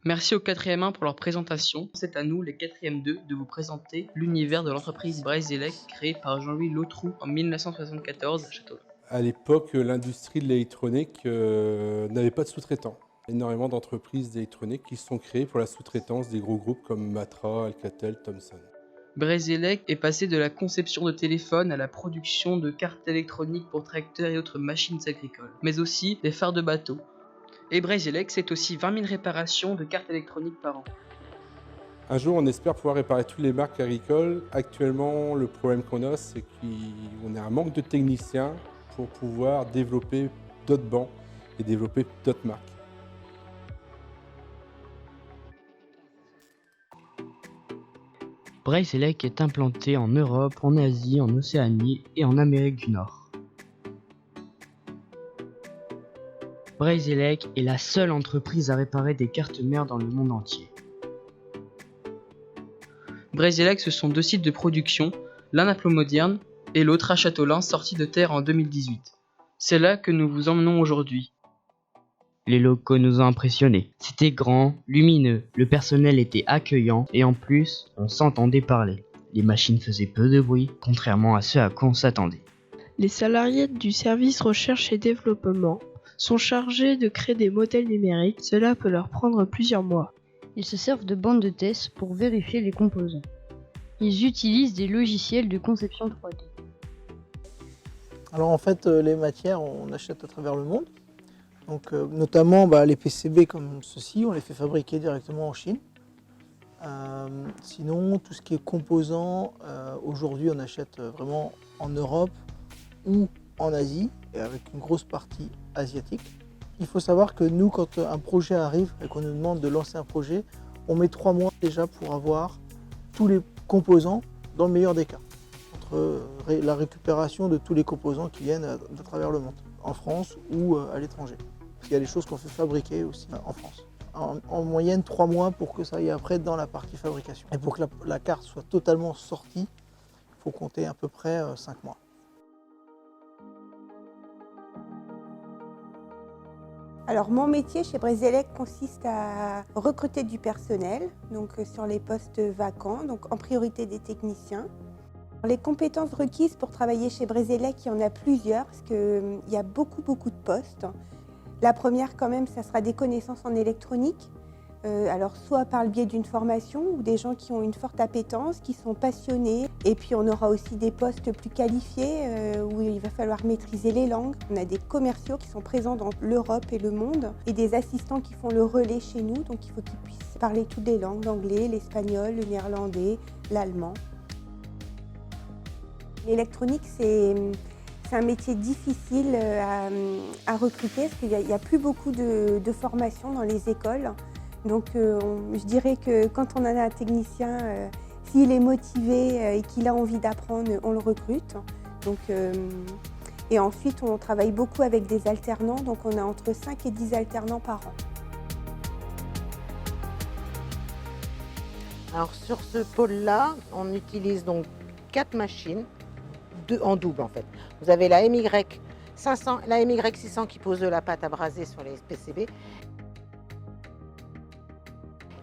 Merci au 4e 1 pour leur présentation. C'est à nous, les 4e 2, de vous présenter l'univers de l'entreprise Breizelec créée par Jean-Louis Lautroux en 1974 à Châteaulin. À l'époque, l'industrie de l'électronique n'avait pas de sous-traitants. Énormément d'entreprises d'électronique qui se sont créées pour la sous-traitance des gros groupes comme Matra, Alcatel, Thomson. Breizelec est passé de la conception de téléphones à la production de cartes électroniques pour tracteurs et autres machines agricoles, mais aussi des phares de bateaux. Et Breizelec, c'est aussi 20 000 réparations de cartes électroniques par an. Un jour, on espère pouvoir réparer toutes les marques agricoles. Actuellement, le problème qu'on a, c'est qu'on a un manque de techniciens pour pouvoir développer d'autres bancs et développer d'autres marques. Breizelec est implanté en Europe, en Asie, en Océanie et en Amérique du Nord. Breizelec est la seule entreprise à réparer des cartes mères dans le monde entier. Breizelec, ce sont 2 sites de production, l'un à Ploemodiern et l'autre à Châteaulin, sorti de terre en 2018. C'est là que nous vous emmenons aujourd'hui. Les locaux nous ont impressionnés. C'était grand, lumineux, le personnel était accueillant et en plus, on s'entendait parler. Les machines faisaient peu de bruit, contrairement à ce à quoi on s'attendait. Les salariés du service recherche et développement sont chargés de créer des modèles numériques. Cela peut leur prendre plusieurs mois. Ils se servent de bandes de tests pour vérifier les composants. Ils utilisent des logiciels de conception 3D. Alors en fait, les matières, on achète à travers le monde. Donc, notamment les PCB comme ceci, on les fait fabriquer directement en Chine. Sinon, tout ce qui est composants, aujourd'hui on achète vraiment en Europe ou en Asie, et avec une grosse partie asiatique. Il faut savoir que nous, quand un projet arrive et qu'on nous demande de lancer un projet, on met 3 mois déjà pour avoir tous les composants dans le meilleur des cas. Entre la récupération de tous les composants qui viennent à travers le monde, en France ou à l'étranger. Il y a des choses qu'on fait fabriquer aussi en France. En moyenne 3 mois pour que ça aille après dans la partie fabrication. Et pour que la carte soit totalement sortie, il faut compter à peu près 5 mois. Alors mon métier chez Breizelec consiste à recruter du personnel, donc sur les postes vacants, donc en priorité des techniciens. Les compétences requises pour travailler chez Breizelec, il y en a plusieurs parce qu'il y a beaucoup de postes. La première quand même, ça sera des connaissances en électronique, alors soit par le biais d'une formation ou des gens qui ont une forte appétence, qui sont passionnés. Et puis on aura aussi des postes plus qualifiés où il va falloir maîtriser les langues. On a des commerciaux qui sont présents dans l'Europe et le monde et des assistants qui font le relais chez nous, donc il faut qu'ils puissent parler toutes les langues, l'anglais, l'espagnol, le néerlandais, l'allemand. L'électronique, c'est un métier difficile à recruter parce qu'il n'y a plus beaucoup de formation dans les écoles. Donc je dirais que quand on a un technicien, s'il est motivé et qu'il a envie d'apprendre, on le recrute. Donc, et ensuite, on travaille beaucoup avec des alternants, donc on a entre 5 et 10 alternants par an. Alors sur ce pôle-là, on utilise donc 4 machines. En double en fait. Vous avez la MY500, la MY600 qui pose de la pâte à braser sur les PCB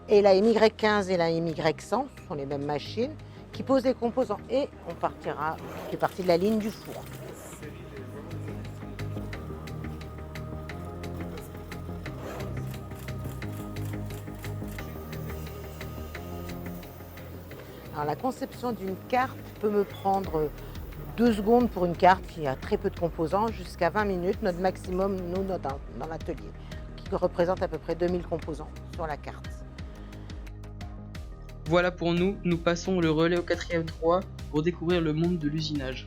et la MY15 et la MY100 ce sont les mêmes machines qui posent les composants et on fait partie de la ligne du four. Alors la conception d'une carte peut me prendre 2 secondes pour une carte qui a très peu de composants, jusqu'à 20 minutes, notre maximum, nous, dans l'atelier, qui représente à peu près 2000 composants sur la carte. Voilà pour nous, nous passons le relais au 4e 3 pour découvrir le monde de l'usinage.